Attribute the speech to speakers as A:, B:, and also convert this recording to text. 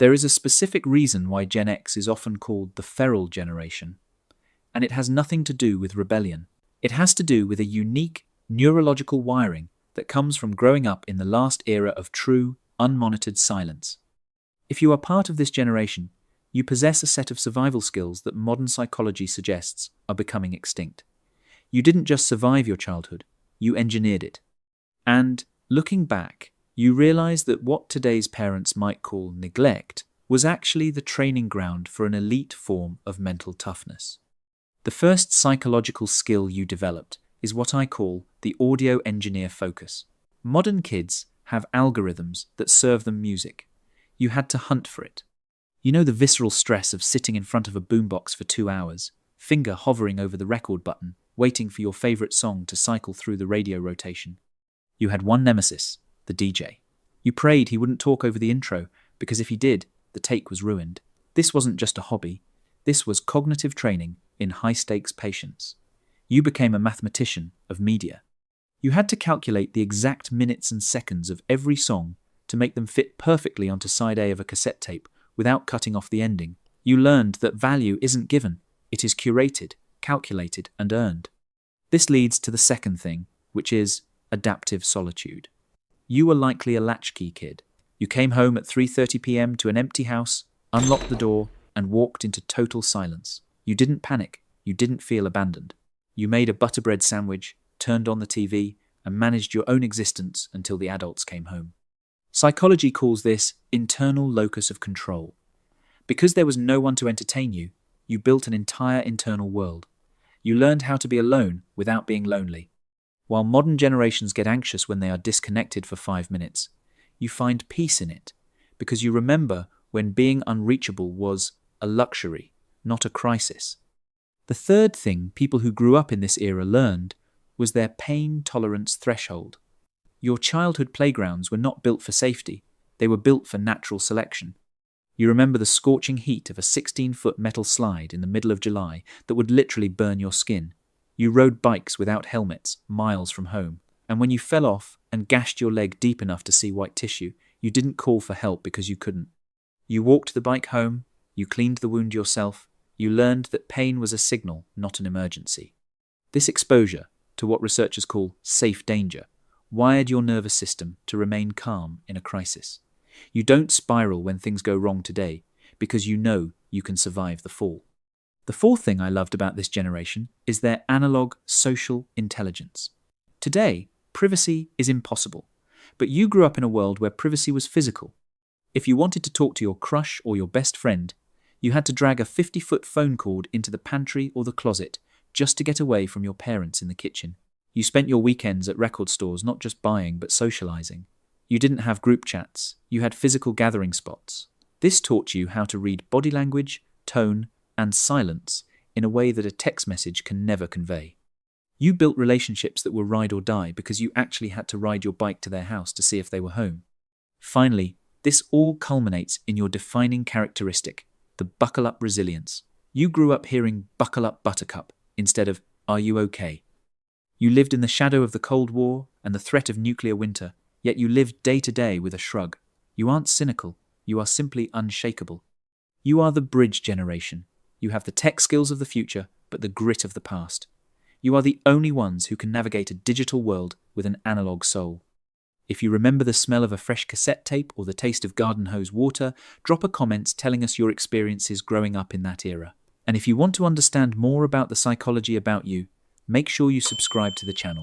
A: There is a specific reason why Gen X is often called the feral generation, and it has nothing to do with rebellion. It has to do with a unique neurological wiring that comes from growing up in the last era of true, unmonitored silence. If you are part of this generation, you possess a set of survival skills that modern psychology suggests are becoming extinct. You didn't just survive your childhood, you engineered it. And, looking back, you realize that what today's parents might call neglect was actually the training ground for an elite form of mental toughness. The first psychological skill you developed is what I call the audio engineer focus. Modern kids have algorithms that serve them music. You had to hunt for it. You know the visceral stress of sitting in front of a boombox for 2 hours, finger hovering over the record button, waiting for your favorite song to cycle through the radio rotation. You had one nemesis, the DJ. You prayed he wouldn't talk over the intro, because if he did, the take was ruined. This wasn't just a hobby. This was cognitive training in high-stakes patience. You became a mathematician of media. You had to calculate the exact minutes and seconds of every song to make them fit perfectly onto side A of a cassette tape without cutting off the ending. You learned that value isn't given, it is curated, calculated, and earned. This leads to the second thing, which is adaptive solitude. You were likely a latchkey kid. You came home at 3:30 p.m. to an empty house, unlocked the door, and walked into total silence. You didn't panic. You didn't feel abandoned. You made a butterbread sandwich, turned on the TV, and managed your own existence until the adults came home. Psychology calls this internal locus of control. Because there was no one to entertain you, you built an entire internal world. You learned how to be alone without being lonely. While modern generations get anxious when they are disconnected for 5 minutes, you find peace in it, because you remember when being unreachable was a luxury, not a crisis. The third thing people who grew up in this era learned was their pain tolerance threshold. Your childhood playgrounds were not built for safety, they were built for natural selection. You remember the scorching heat of a 16-foot metal slide in the middle of July that would literally burn your skin. You rode bikes without helmets, miles from home, and when you fell off and gashed your leg deep enough to see white tissue, you didn't call for help because you couldn't. You walked the bike home, you cleaned the wound yourself, you learned that pain was a signal, not an emergency. This exposure to what researchers call safe danger wired your nervous system to remain calm in a crisis. You don't spiral when things go wrong today because you know you can survive the fall. The fourth thing I loved about this generation is their analog social intelligence. Today, privacy is impossible, but you grew up in a world where privacy was physical. If you wanted to talk to your crush or your best friend, you had to drag a 50-foot phone cord into the pantry or the closet just to get away from your parents in the kitchen. You spent your weekends at record stores not just buying but socializing. You didn't have group chats, you had physical gathering spots. This taught you how to read body language, tone, and silence in a way that a text message can never convey. You built relationships that were ride or die because you actually had to ride your bike to their house to see if they were home. Finally, this all culminates in your defining characteristic, the buckle-up resilience. You grew up hearing "buckle up, buttercup" instead of "are you okay?" You lived in the shadow of the Cold War and the threat of nuclear winter, yet you lived day to day with a shrug. You aren't cynical, you are simply unshakable. You are the bridge generation. You have the tech skills of the future, but the grit of the past. You are the only ones who can navigate a digital world with an analog soul. If you remember the smell of a fresh cassette tape or the taste of garden hose water, drop a comment telling us your experiences growing up in that era. And if you want to understand more about the psychology about you, make sure you subscribe to the channel.